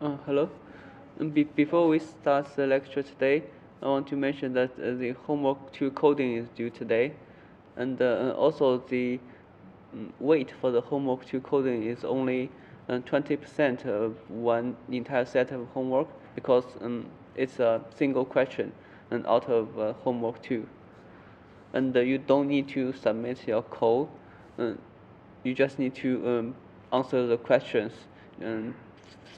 Hello. Before we start the lecture today, I want to mention that the homework 2 coding is due today, and also the weight for the homework 2 coding is only 20% of one entire set of homework because it's a single question and out of homework 2. And you don't need to submit your code. Uh, you just need to answer the questions. And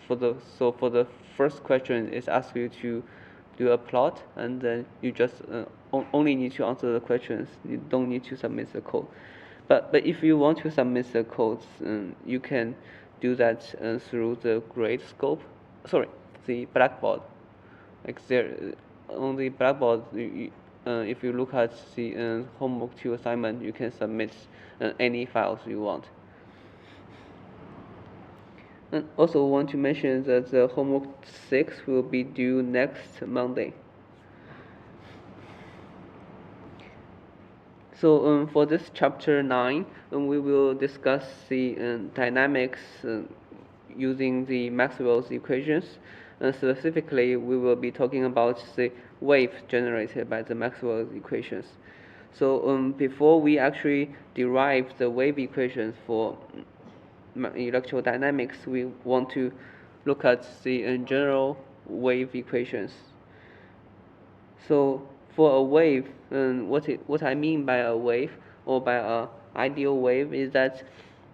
for the first question, it asks you to do a plot, and then you just only need to answer the questions. You don't need to submit the code. But if you want to submit the codes, you can do that through the grade scope. Sorry, the Blackboard. Like there on the Blackboard, if you look at the homework 2 assignment, you can submit any files you want. And also want to mention that the homework 6 will be due next Monday. So for this chapter 9, we will discuss the dynamics using the Maxwell's equations. Specifically, we will be talking about the wave generated by the Maxwell's equations. So before we actually derive the wave equations for electrodynamics, we want to look at the general wave equations. So for a wave, what I mean by a wave or by an ideal wave is that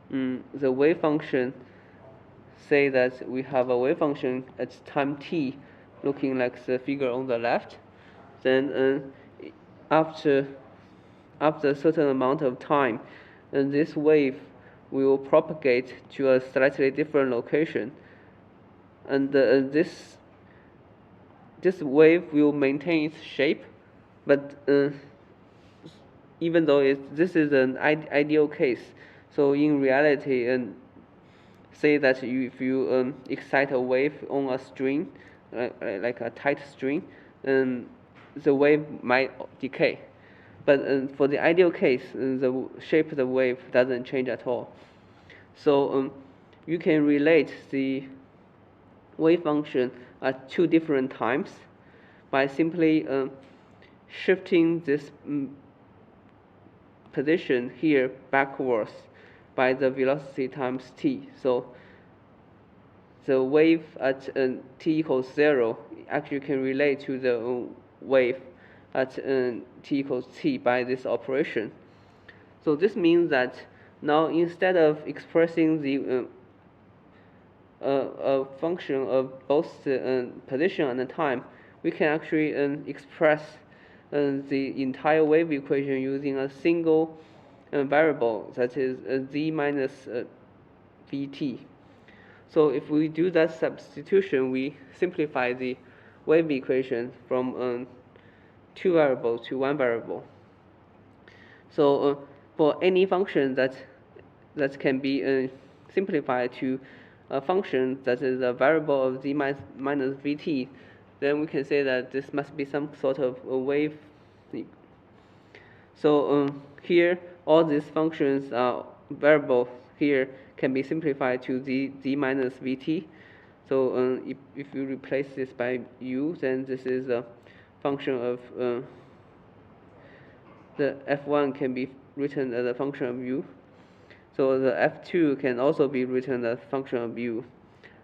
the wave function, say that we have a wave function at time t, looking like the figure on the left. Then after a certain amount of time, this wave will propagate to a slightly different location, and this wave will maintain its shape, but even though this is an ideal case, so in reality, say that if you excite a wave on a string, like a tight string, the wave might decay. But for the ideal case, the shape of the wave doesn't change at all. So you can relate the wave function at two different times by simply shifting this position here backwards by the velocity times t. So the wave at t equals 0 actually can relate to the wave at t equals t by this operation. So this means that now instead of expressing the a function of both the position and the time, we can actually express the entire wave equation using a single variable, that is z minus vt. So if we do that substitution, we simplify the wave equation from two variables to one variable. So for any function that can be simplified to a function that is a variable of z minus vt, then we can say that this must be some sort of a wave. So here, all these functions are variables here can be simplified to z minus vt. So if you replace this by u, then this is a function of the f1 can be written as a function of u. So the f2 can also be written as a function of u,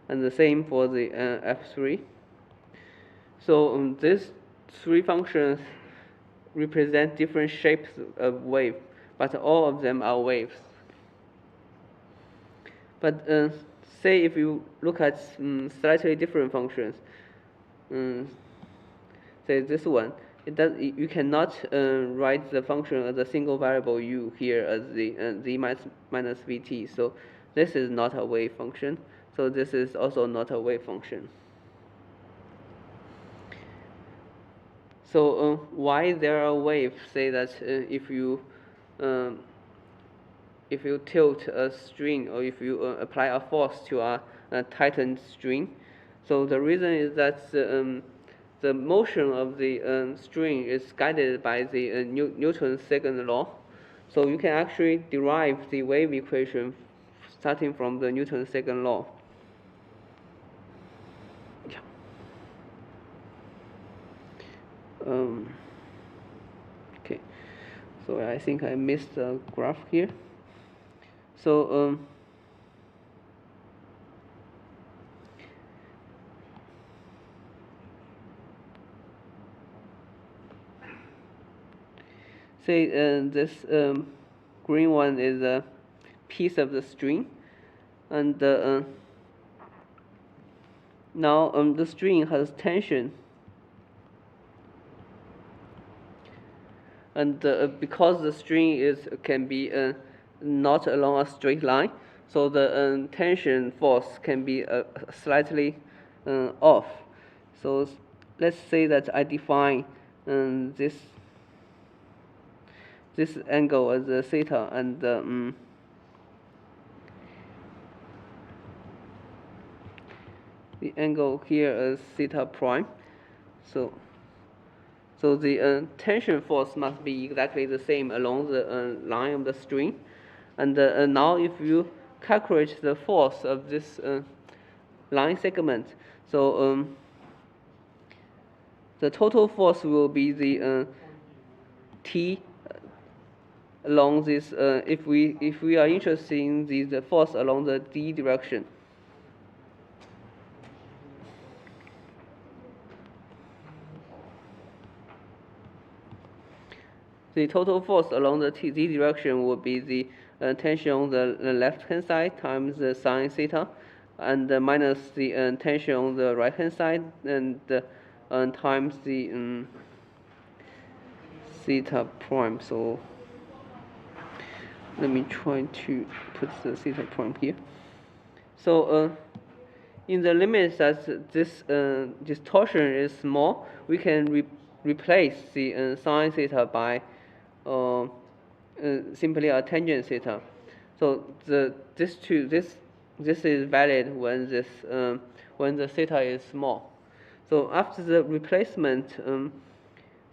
and the same for the f3. So these three functions represent different shapes of wave, but all of them are waves. But say if you look at slightly different functions, say this one, you cannot write the function as a single variable u here as the z minus vt. So this is not a wave function. So this is also not a wave function. So why there are waves? Say that if you tilt a string, or if you apply a force to a tightened string, so the reason is that the motion of the string is guided by the Newton's second law. So you can actually derive the wave equation starting from the Newton's second law. Yeah. Okay, so I think I missed the graph here. So say this green one is a piece of the string, and now the string has tension, and because the string can be not along a straight line, so the tension force can be slightly off. So let's say that I define this angle as a theta, and the angle here is theta prime. So the tension force must be exactly the same along the line of the string. And now if you calculate the force of this line segment, so the total force will be the T along this, if we are interested in the force along the D direction. The total force along the Z direction will be the tension on the left-hand side times the sine theta, and minus the tension on the right-hand side, and times the theta prime. So let me try to put the theta prime here. So in the limits that this distortion is small, we can replace the sine theta by simply a tangent theta. So this is valid when when the theta is small. So after the replacement,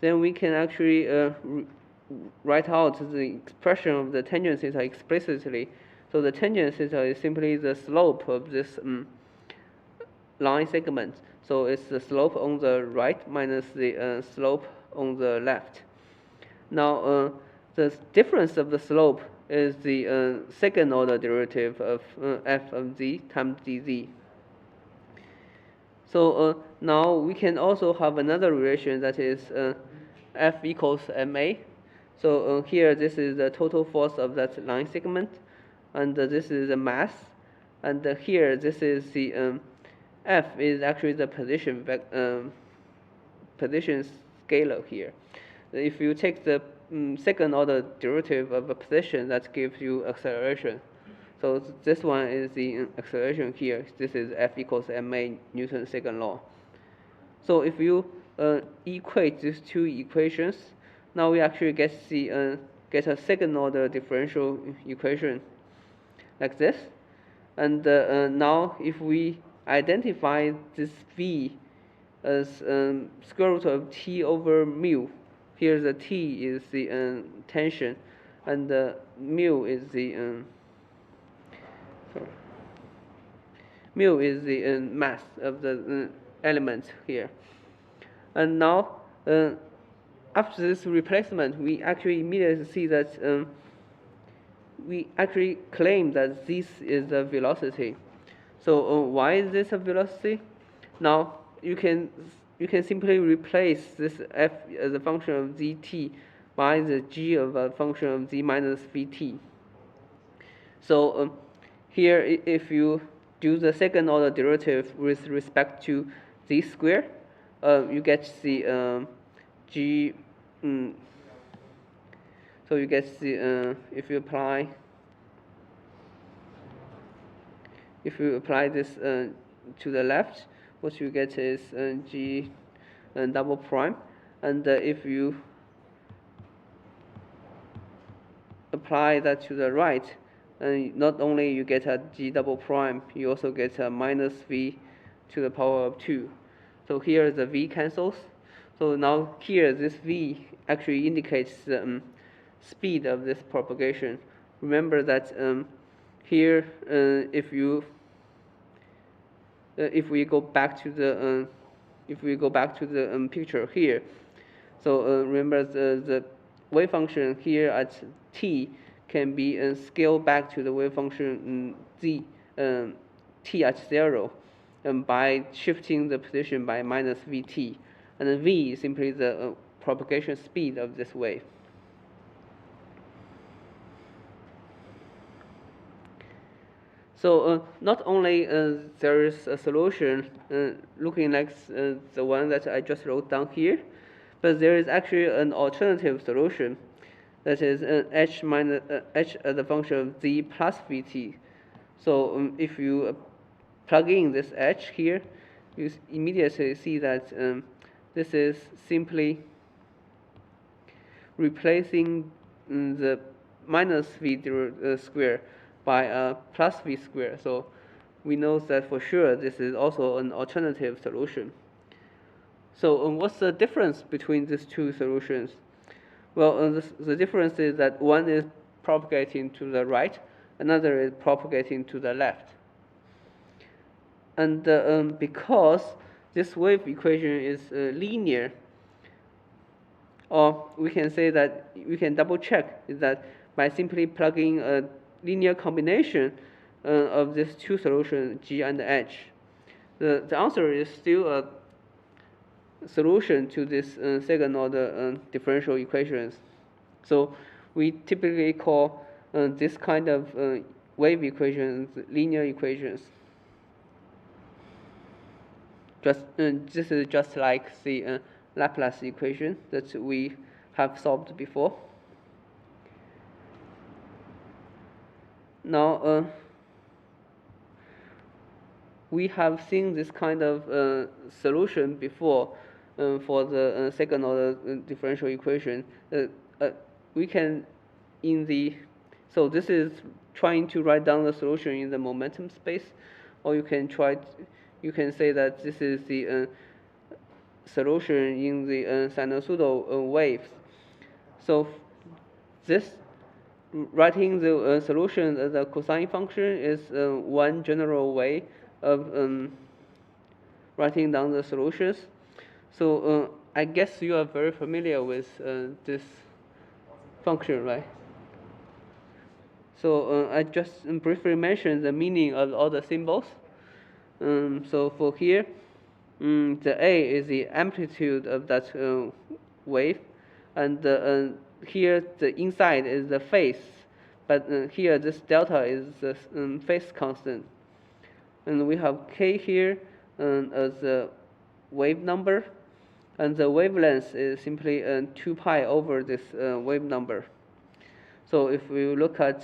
then we can actually write out the expression of the tangent theta explicitly. So the tangent theta is simply the slope of this line segment. So it's the slope on the right minus the slope on the left. Now the difference of the slope is the second order derivative of f of z times dz. So now we can also have another relation, that is F equals ma. So here this is the total force of that line segment, and this is the mass, and here this is the F is actually the position scalar here. If you take the second order derivative of a position, that gives you acceleration. So this one is the acceleration here. This is F equals ma Newton's second law. So if you equate these two equations, now we actually get a second order differential equation like this. And now if we identify this v as square root of t over mu, here the t is the tension, and the mu is the mu is the mass of the element here. And now after this replacement, we actually immediately see that we actually claim that this is the velocity. So why is this a velocity? Now you can simply replace this f as a function of zt by the g of a function of z minus vt. So here, if you do the second order derivative with respect to z squared, you get the g. So you get the if you apply this to the left, what you get is g double prime, and if you apply that to the right, not only you get a g double prime, you also get a minus v to the power of 2. So here the v cancels. So now here this v actually indicates the speed of this propagation. Remember that here if you if we go back to the picture here. So remember the wave function here at t can be scaled back to the wave function z t at 0 by shifting the position by minus vt, and then v is simply the propagation speed of this wave. So not only there is a solution looking like the one that I just wrote down here, but there is actually an alternative solution, that is h minus h as a function of z plus vt. So if you plug in this h here, you immediately see that this is simply replacing the minus v square by a plus v square. So we know that for sure this is also an alternative solution. So what's the difference between these two solutions? Well, the difference is that one is propagating to the right, another is propagating to the left. And because this wave equation is linear, or we can say that we can double check that by simply plugging a linear combination of these two solutions, G and H. The answer is still a solution to this second order differential equations. So we typically call this kind of wave equations linear equations. This is just like the Laplace equation that we have solved before. Now we have seen this kind of solution before for the second order differential equation. We can so this is trying to write down the solution in the momentum space, or you can say that this is the solution in the sinusoidal waves. So this writing the solution as a cosine function is one general way of writing down the solutions. So I guess you are very familiar with this function, right? So I just briefly mentioned the meaning of all the symbols. So for here, the A is the amplitude of that wave, and here the inside is the phase, but here this delta is the phase constant. And we have K here as the wave number, and the wavelength is simply 2 pi over this wave number. So if we look at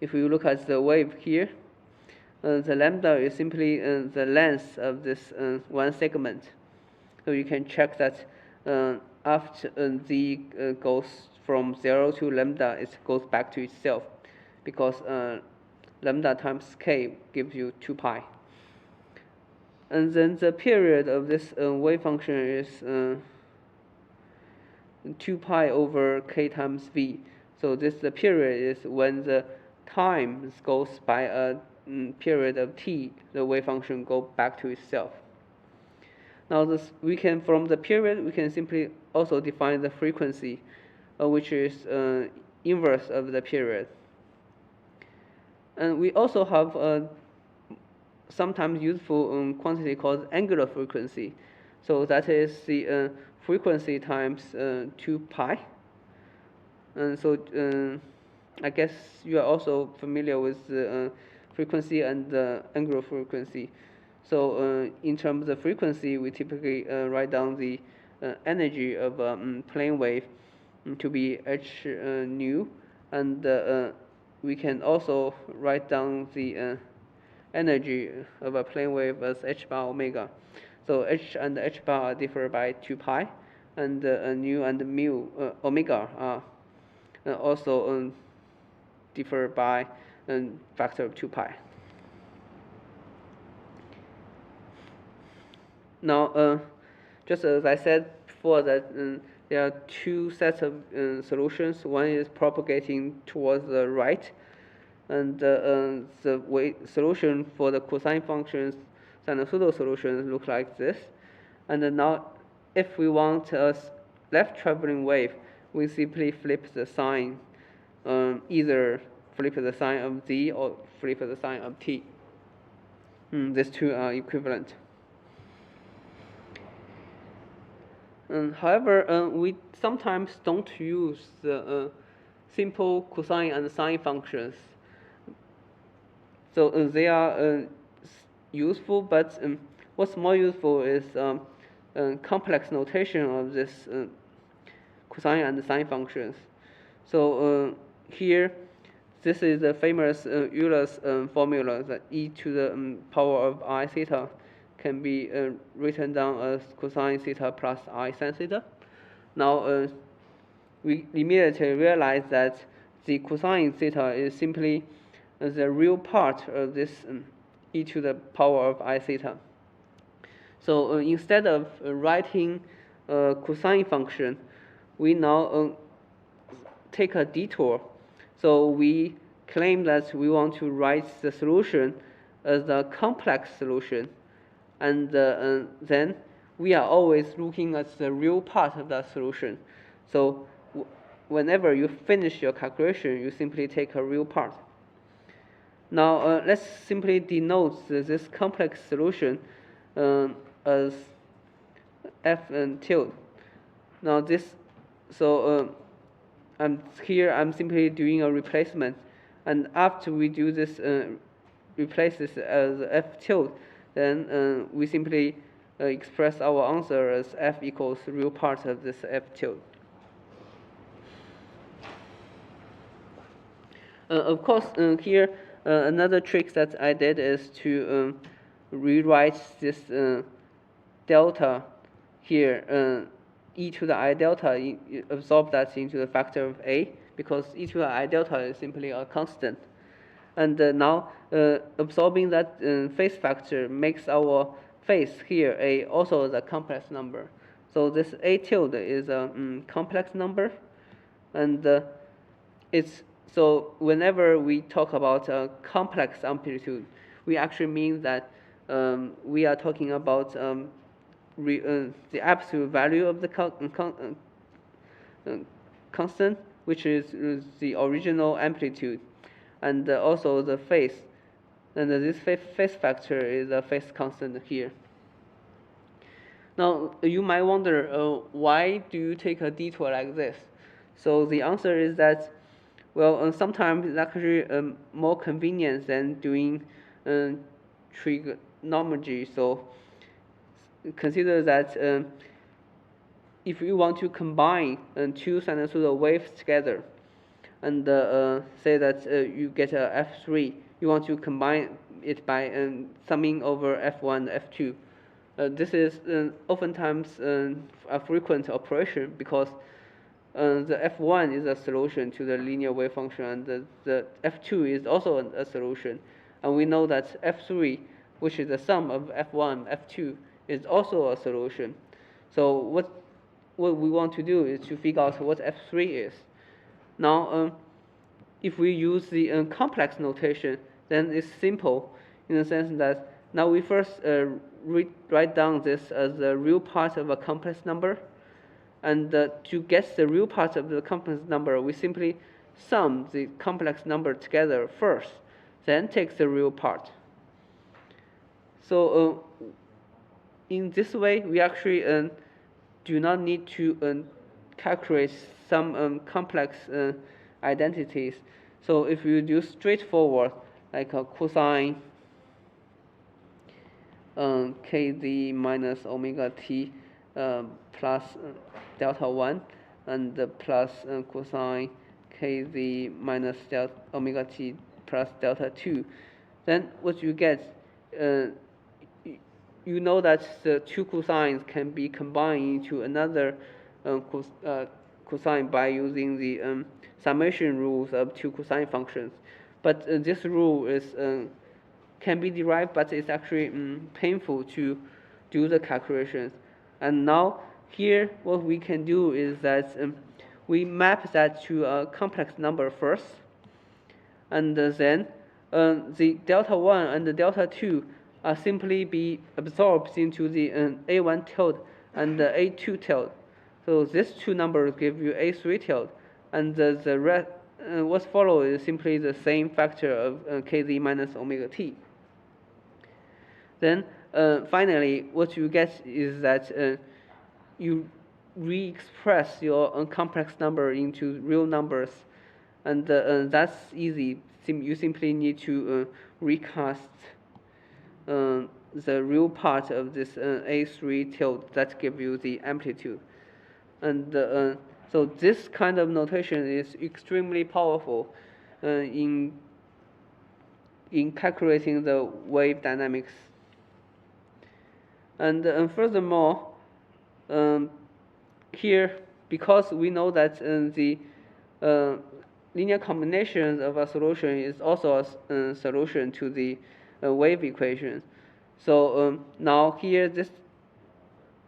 the wave here, the lambda is simply the length of this one segment. So you can check that after z goes from 0 to lambda, it goes back to itself, because lambda times k gives you 2 pi. And then the period of this wave function is 2 pi over k times v. So the period is when the time goes by a period of t, the wave function goes back to itself. Now from the period we can simply also define the frequency, which is inverse of the period. And we also have a sometimes useful quantity called angular frequency. So that is the frequency times 2 pi. And so I guess you are also familiar with the frequency and the angular frequency. So in terms of the frequency, we typically write down the energy of a plane wave to be h nu, and we can also write down the energy of a plane wave as h bar omega. So h and h bar differ by 2 pi, and nu and mu omega are also differ by a factor of 2 pi. Now, just as I said before, that there are two sets of solutions. One is propagating towards the right, and the solution for the cosine functions, sinusoidal solutions, look like this. And now, if we want a left traveling wave, we simply flip the sign, either flip the sign of z or flip the sign of t. These two are equivalent. However, we sometimes don't use the simple cosine and sine functions. So they are useful, but what's more useful is complex notation of this cosine and sine functions. So here, this is the famous Euler's formula that e to the power of I theta can be written down as cosine theta plus I sin theta. Now, we immediately realize that the cosine theta is simply the real part of this e to the power of I theta. So instead of writing a cosine function, we now take a detour. So we claim that we want to write the solution as a complex solution, and then we are always looking at the real part of that solution. So whenever you finish your calculation, you simply take a real part. Now let's simply denote this complex solution as f and tilde. Now this, so I'm simply doing a replacement, and after we do this, replace this as f tilde, then we simply express our answer as f equals real part of this f tilde. Of course, here another trick that I did is to rewrite this delta here, e to the I delta, absorb that into the factor of a, because e to the I delta is simply a constant. And now absorbing that phase factor makes our phase here a also the complex number. So this a tilde is a complex number, and it's so whenever we talk about a complex amplitude, we actually mean that we are talking about the absolute value of the constant, which is the original amplitude, and also the phase. And this phase factor is a phase constant here. Now, you might wonder, why do you take a detour like this? So the answer is that, well, sometimes it's actually more convenient than doing trigonometry. So consider that if you want to combine two sinusoidal waves together, and say that you get a f3, you want to combine it by summing over f1, f2. This is oftentimes a frequent operation, because the f1 is a solution to the linear wave function, and the f2 is also a solution. And we know that f3, which is the sum of f1, f2, is also a solution. So what we want to do is to figure out what f3 is. Now, if we use the complex notation, then it's simple in the sense that now we first write down this as the real part of a complex number, and to get the real part of the complex number, we simply sum the complex number together first, then take the real part. So in this way, we actually do not need to calculate some complex identities. So if you do straightforward, like a cosine kz minus omega t plus delta 1, and plus cosine kz minus omega t plus delta 2, then what you get, you know that the two cosines can be combined into another cosine by using the summation rules of two cosine functions. But this rule is can be derived, but it's actually painful to do the calculations. And now here what we can do is that we map that to a complex number first, and then the delta 1 and the delta 2 are simply be absorbed into the A1 tilde and the A2 tilde. So these two numbers give you A3 tilde, and the rest, what follows is simply the same factor of kz minus omega t. Then finally, what you get is that you re-express your complex number into real numbers, and that's easy. You simply need to recast the real part of this A3 tilde that give you the amplitude. And so this kind of notation is extremely powerful in calculating the wave dynamics. And furthermore, here, because we know that the linear combinations of a solution is also a solution to the wave equation. So now here,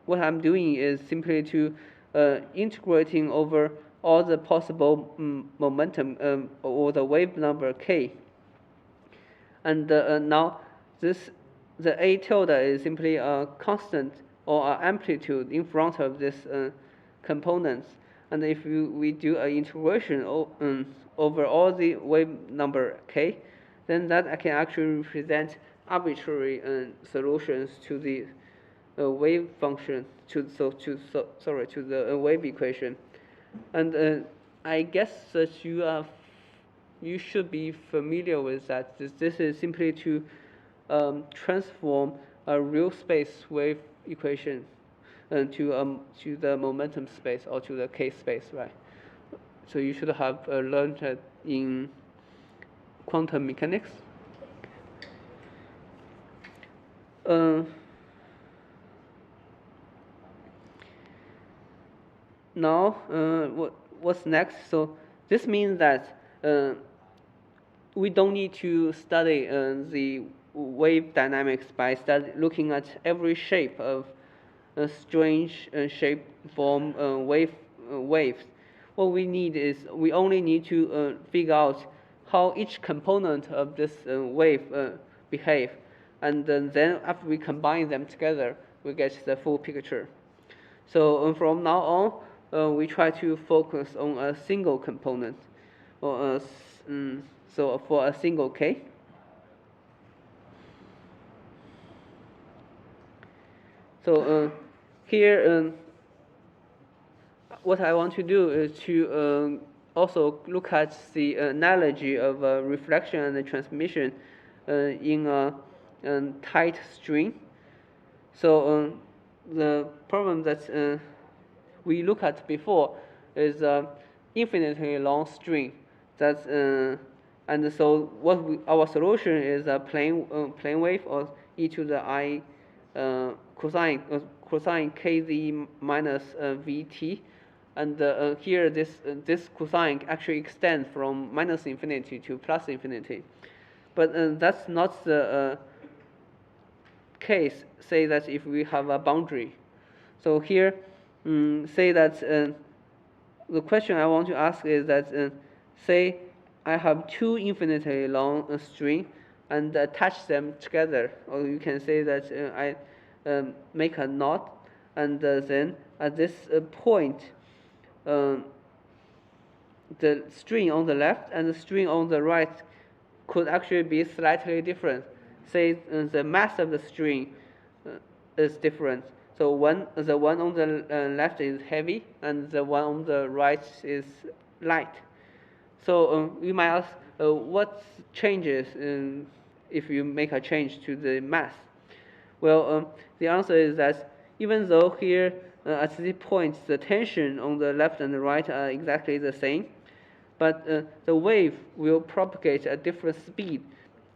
what I'm doing is simply to integrating over all the possible momentum or the wave number k. And now the A tilde is simply a constant or an amplitude in front of this components. And if we do an integration over all the wave number k, then that I can actually represent arbitrary solutions to the wave function, to the wave equation. And I guess that you should be familiar with that. This is simply to transform a real space wave equation to the momentum space or to the k space, right? So you should have learned that in quantum mechanics. Now, what's next? So this means that we don't need to study the wave dynamics by looking at every shape of strange shape form waves. What we need is we only need to figure out how each component of this wave behave, and then after we combine them together, we get the full picture. So from now on, we try to focus on a single component, or so for a single k. So here, what I want to do is to also look at the analogy of reflection and transmission in a tight string. So the problem that we looked at before is infinitely long string. That's and so our solution is a plane wave of e to the I cosine kz minus vt, and here this cosine actually extends from minus infinity to plus infinity, but that's not the case. Say that if we have a boundary, so here say that the question I want to ask is that say I have two infinitely long string and attach them together, or you can say that I make a knot, and then at this point the string on the left and the string on the right could actually be slightly different. Say the mass of the string is different. So the one on the left is heavy and the one on the right is light. So you might ask, what changes if you make a change to the mass? Well, the answer is that even though here at this point the tension on the left and the right are exactly the same, but the wave will propagate at different speed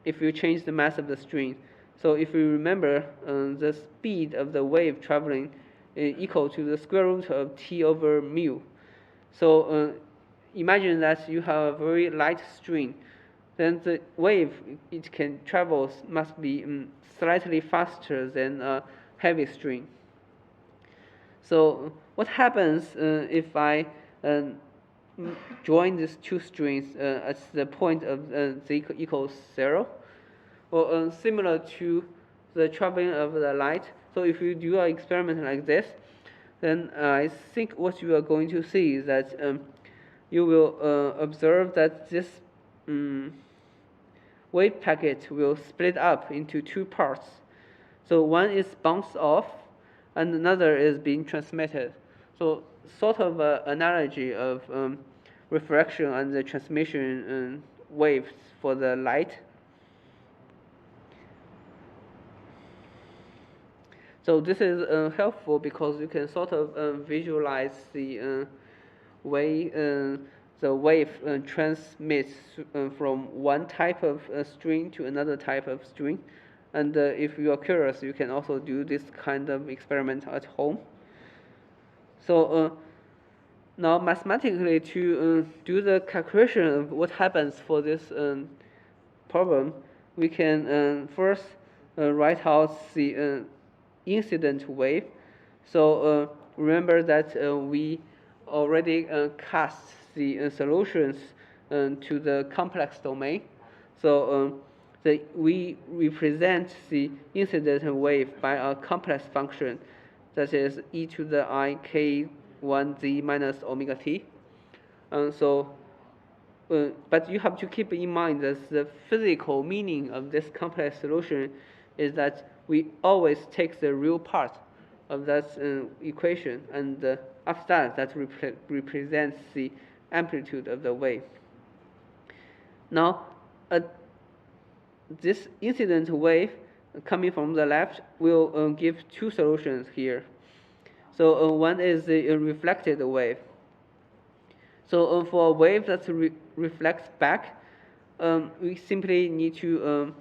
if you change the mass of the string. So if you remember, the speed of the wave traveling is equal to the square root of t over mu. So imagine that you have a very light string, then the wave it can travel must be slightly faster than a heavy string. So what happens if I join these two strings at the point of z equals 0, or similar to the traveling of the light. So if you do an experiment like this, then I think what you are going to see is that you will observe that this wave packet will split up into two parts. So one is bounced off, and another is being transmitted. So sort of an analogy of refraction and the transmission waves for the light. So this is helpful because you can sort of visualize the way the wave transmits from one type of string to another type of string. And if you are curious, you can also do this kind of experiment at home. So now mathematically, to do the calculation of what happens for this problem, we can first write out the incident wave. So remember that we already cast the solutions to the complex domain. So we represent the incident wave by a complex function that is e to the I k1z minus omega t. But you have to keep in mind that the physical meaning of this complex solution is that we always take the real part of that equation, and after that represents the amplitude of the wave. Now, this incident wave coming from the left will give two solutions here. So one is the reflected wave. So for a wave that reflects back, we simply need to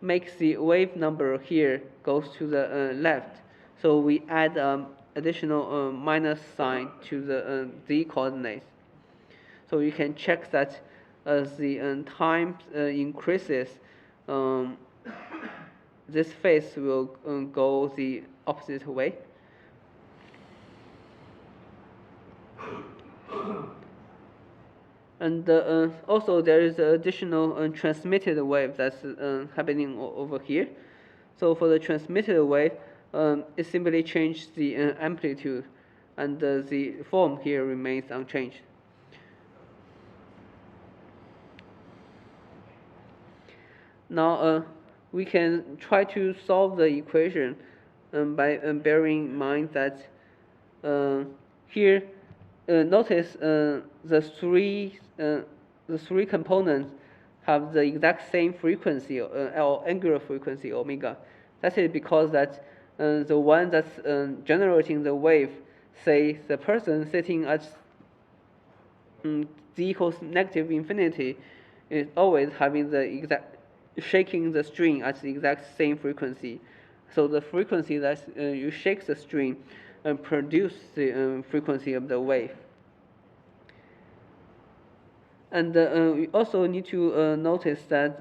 make the wave number here goes to the left. So we add additional minus sign to the z coordinates. So you can check that as the time increases, this phase will go the opposite way. And also there is an additional transmitted wave that's happening over here. So for the transmitted wave, it simply changes the amplitude, and the form here remains unchanged. Now we can try to solve the equation by bearing in mind that here notice the three components have the exact same frequency or angular frequency omega. That is because that the one that's generating the wave, say the person sitting at z equals negative infinity, is always having the exact shaking the string at the exact same frequency. So the frequency that you shake the string produce the frequency of the wave. And we also need to notice that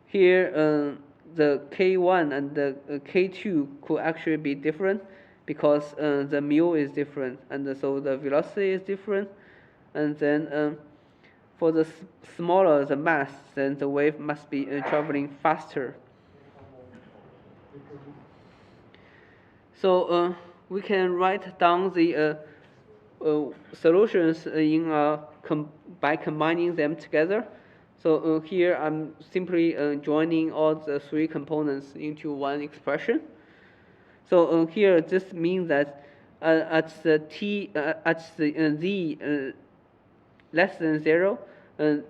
here the K1 and the K2 could actually be different because the mu is different, and so the velocity is different. And then for the smaller the mass, then the wave must be traveling faster. So we can write down the solutions by combining them together. So here I'm simply joining all the three components into one expression. So here this means that at the z less than 0,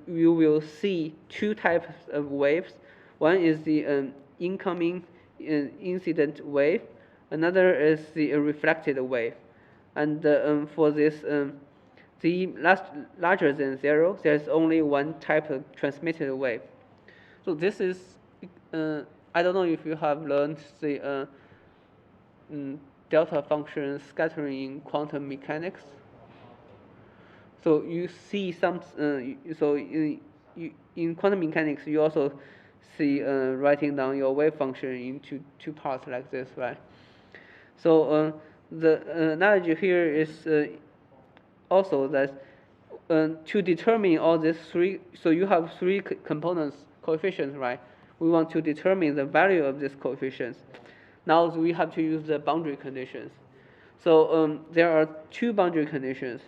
you will see two types of waves. One is the incoming incident wave. Another is the reflected wave. And for this z larger than 0, there's only one type of transmitted wave. So this is, I don't know if you have learned the delta function scattering in quantum mechanics. So you see some, in quantum mechanics, you also see writing down your wave function into two parts like this, right? So the analogy here is also that to determine all these three, so you have three components, coefficients, right? We want to determine the value of these coefficients. Now we have to use the boundary conditions. So there are two boundary conditions.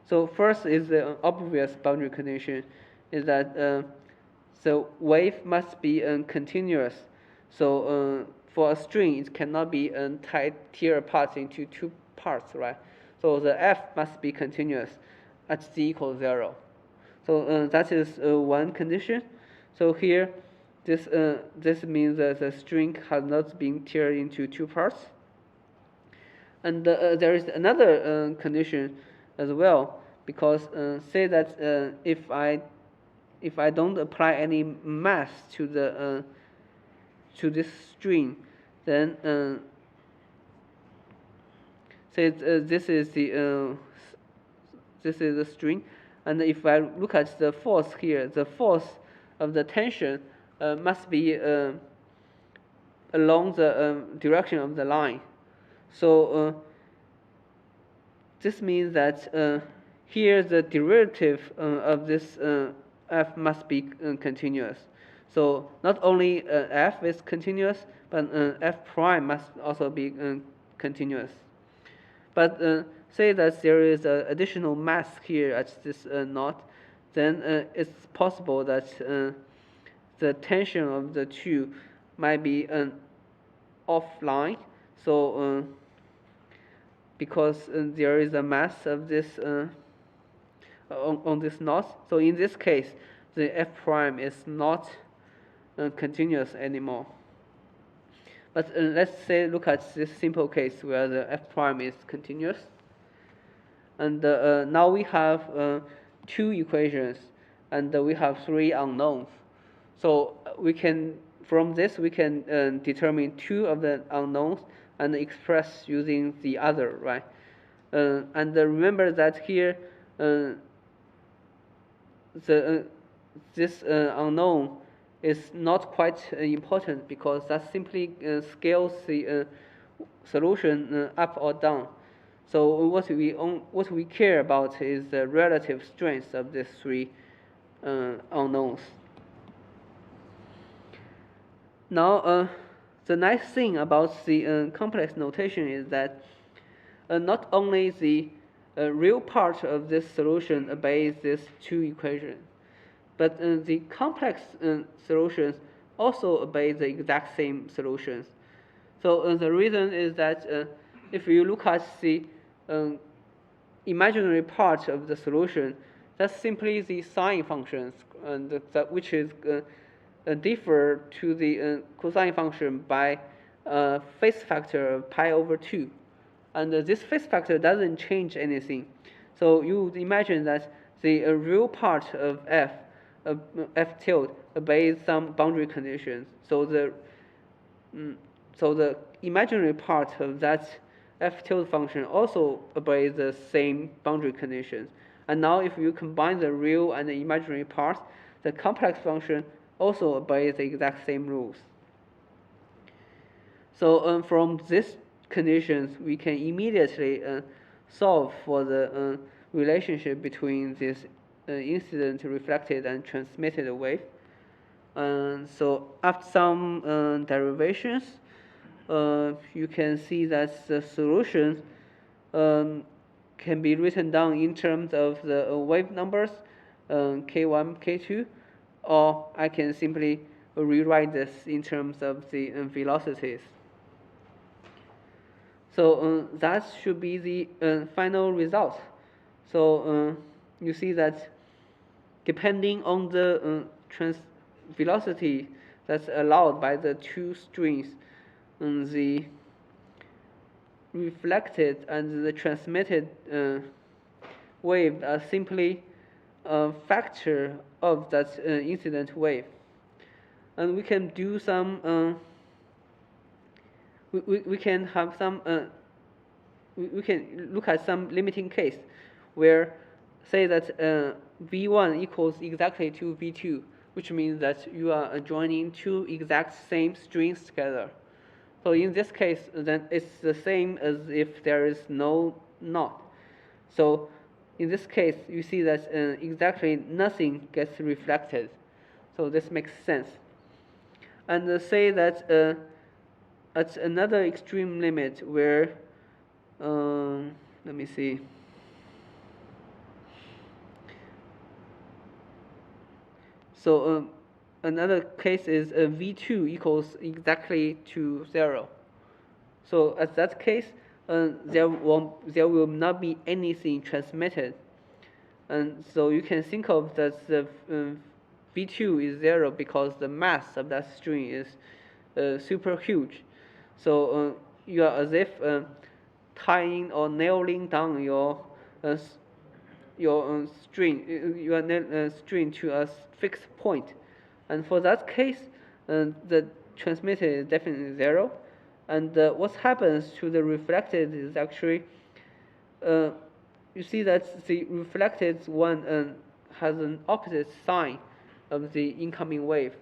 So first is the obvious boundary condition, is that the wave must be continuous. So for a string, it cannot be tear apart into two parts, right? So the f must be continuous at z equals 0. So that is one condition. So here, this means that the string has not been teared into two parts. And there is another condition as well, because say that if I don't apply any mass to this string, then say this is the string, and if I look at the force here, the force of the tension must be along the direction of the line. So this means that here the derivative of this f must be continuous. So not only f is continuous, but f prime must also be continuous. But say that there is an additional mass here at this knot, then it's possible that the tension of the two might be offline. So because there is a mass of this on this knot, so in this case, the f prime is not continuous anymore. But let's say look at this simple case where the f prime is continuous, and now we have two equations, and we have three unknowns. So we can, from this we can determine two of the unknowns and express using the other, right? And remember that here this unknown is not quite important, because that simply scales the solution up or down. So what we care about is the relative strength of these three unknowns. Now the nice thing about the complex notation is that not only the real part of this solution obeys these two equations, but the complex solutions also obey the exact same solutions. So the reason is that if you look at the imaginary part of the solution, that's simply the sine functions, and which is differ to the cosine function by phase factor of pi over 2. And this phase factor doesn't change anything. So you would imagine that the real part of f tilde obeys some boundary conditions. So the imaginary part of that f tilde function also obeys the same boundary conditions. And now if you combine the real and the imaginary parts, the complex function also obeys the exact same rules. So from these conditions, we can immediately solve for the relationship between this incident, reflected, and transmitted wave. So after some derivations, you can see that the solution can be written down in terms of the wave numbers, k1, k2, or I can simply rewrite this in terms of the velocities. So that should be the final result. So you see that depending on the velocity that's allowed by the two strings, the reflected and the transmitted wave are simply a factor of that incident wave. And we can do some we can have some we can look at some limiting case where say that V1 equals exactly to V2, which means that you are joining two exact same strings together. So in this case, then it's the same as if there is no knot. So in this case, you see that exactly nothing gets reflected. So this makes sense. And say that at another extreme limit where, let me see. So another case is V2 equals exactly to 0. So at that case, there will not be anything transmitted. And so you can think of that the V2 is 0 because the mass of that string is super huge. So you are as if tying or nailing down your string to a fixed point, and for that case, the transmitted is definitely 0, and what happens to the reflected is actually, you see that the reflected one has an opposite sign of the incoming wave.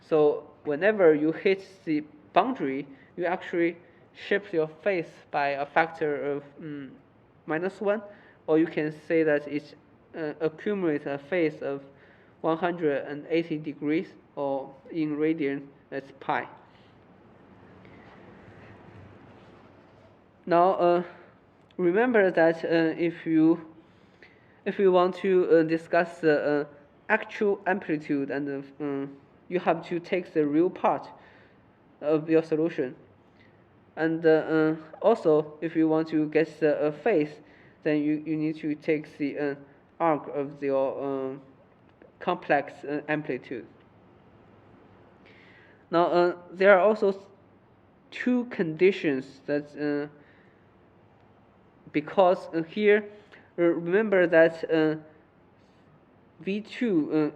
So whenever you hit the boundary, you actually shift your phase by a factor of -1, or you can say that it accumulates a phase of 180 degrees, or in radian, that's pi. Now, remember that if you want to discuss the actual amplitude, and you have to take the real part of your solution. And also, if you want to get the phase, then you need to take the arc of your complex amplitude. Now, there are also two conditions that, because here, remember that V2,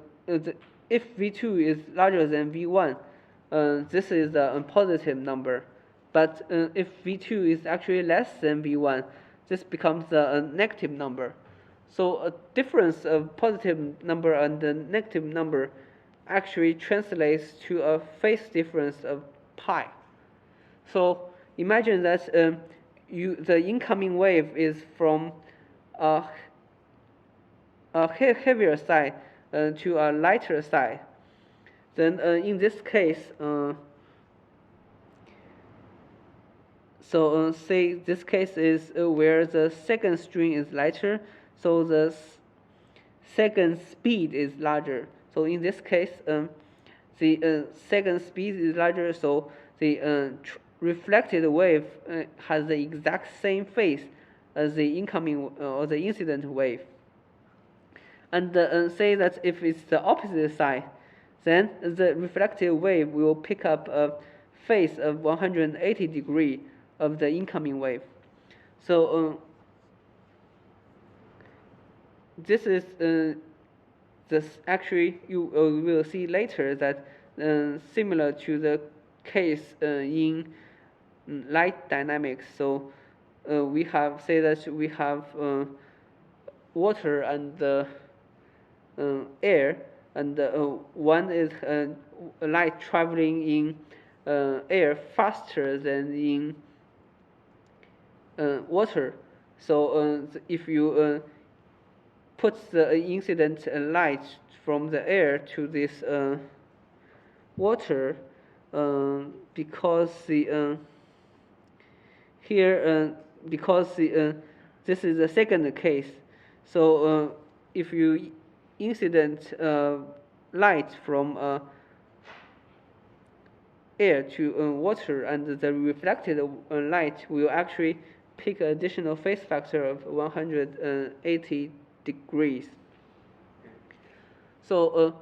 if V2 is larger than V1, this is a positive number. But if V2 is actually less than V1, this becomes a negative number. So a difference of positive number and a negative number actually translates to a phase difference of pi. So imagine that the incoming wave is from a heavier side to a lighter side. Then in this case, so say this case is where the second string is lighter, so the second speed is larger. So in this case, the second speed is larger, so the reflected wave has the exact same phase as the incoming or the incident wave. And say that if it's the opposite side, then the reflected wave will pick up a phase of 180 degree of the incoming wave. So this is this actually you will see later that similar to the case in light dynamics. So we have say that we have water and air, and one is light traveling in air faster than in water. So if you put the incident light from the air to this water, because the here because the this is the second case. So if you incident light from air to water, and the reflected light will actually pick an additional phase factor of 180 degrees. So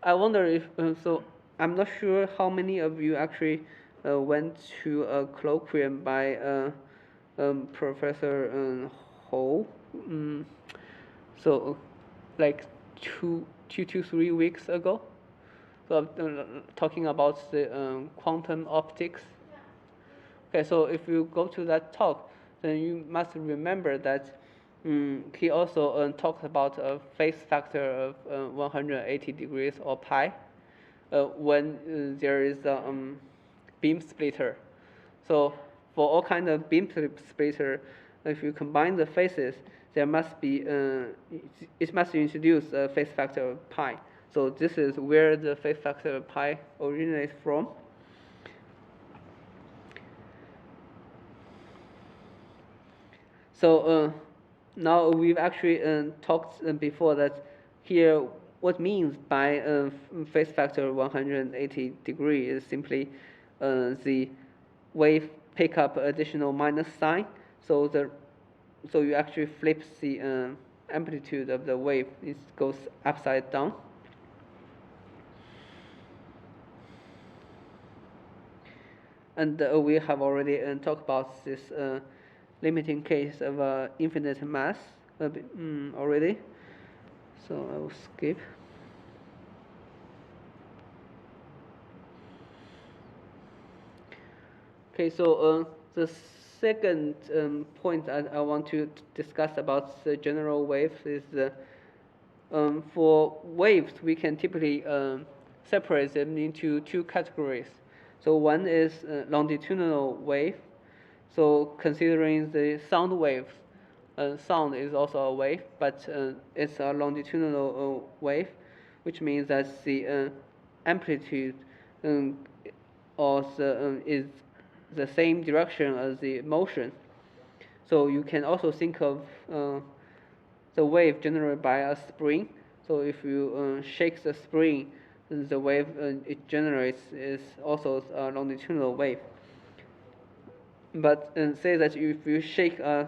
I wonder if so I'm not sure how many of you actually went to a colloquium by Professor Ho. So like two to 3 weeks ago. So I'm talking about the quantum optics. Okay, so if you go to that talk, then you must remember that he also talked about a phase factor of 180 degrees or pi when there is a beam splitter. So for all kind of beam splitter, if you combine the phases, there must be it must introduce a phase factor of pi. So this is where the phase factor of pi originates from. So now we've actually talked before that here what means by phase factor 180 degree is simply the wave pick up additional minus sign. So you actually flip the amplitude of the wave. It goes upside down. And we have already talked about this limiting case of infinite mass already. So I will skip. Okay, so the second point I want to discuss about the general waves is for waves we can typically separate them into two categories. So one is longitudinal wave. So considering the sound waves, sound is also a wave, but it's a longitudinal wave, which means that the amplitude is the same direction as the motion. So you can also think of the wave generated by a spring. So if you shake the spring, the wave it generates is also a longitudinal wave. But say that if you shake a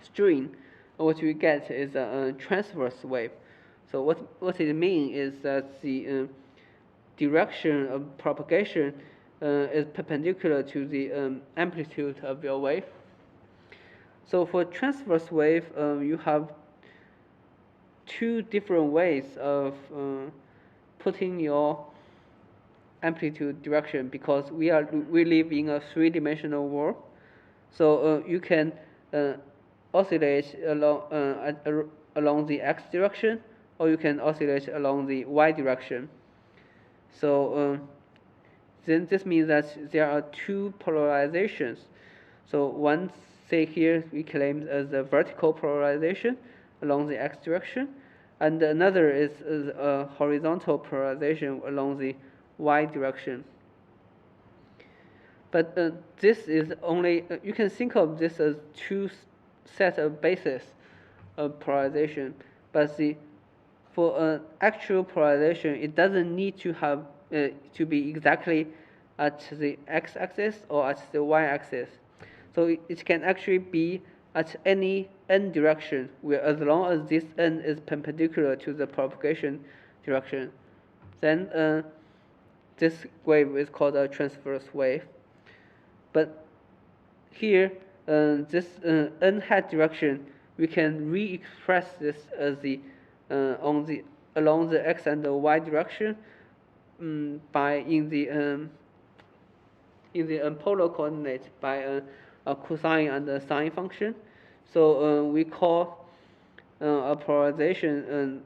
string, what you get is a transverse wave. So what it means is that the direction of propagation is perpendicular to the amplitude of your wave. So for transverse wave, you have two different ways of putting your amplitude direction, because we live in a three-dimensional world. So you can oscillate along the x direction, or you can oscillate along the y direction. So then this means that there are two polarizations. So one, say here, we claim as a vertical polarization along the x direction, and another is a horizontal polarization along the y direction. But this is only, you can think of this as two set of bases of polarization. But for actual polarization, it doesn't need to have to be exactly at the x-axis or at the y-axis. So it can actually be at any n direction, where as long as this n is perpendicular to the propagation direction, then this wave is called a transverse wave. But here, this n hat direction, we can re-express this as along the x and the y direction by in the polar coordinate by a cosine and a sine function. So we call a polarization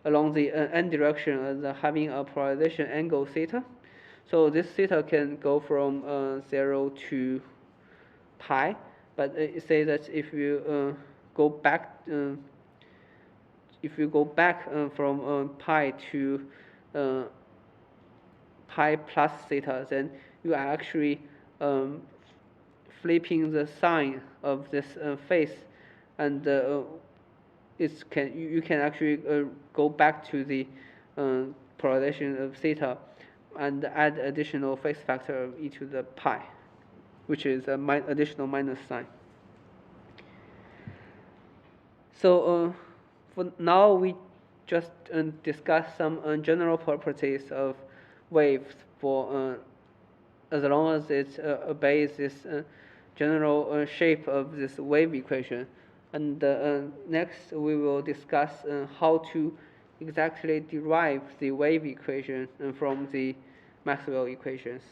along the n direction as having a polarization angle theta. So this theta can go from 0 to pi, but it says that if you go back from pi to pi plus theta, then you are actually flipping the sign of this phase, and you can actually go back to the polarization of theta and add additional phase factor of e to the pi, which is an additional minus sign. So for now, we just discuss some general properties of waves for as long as it obeys this general shape of this wave equation. And next, we will discuss how to exactly derive the wave equation from the Maxwell equations.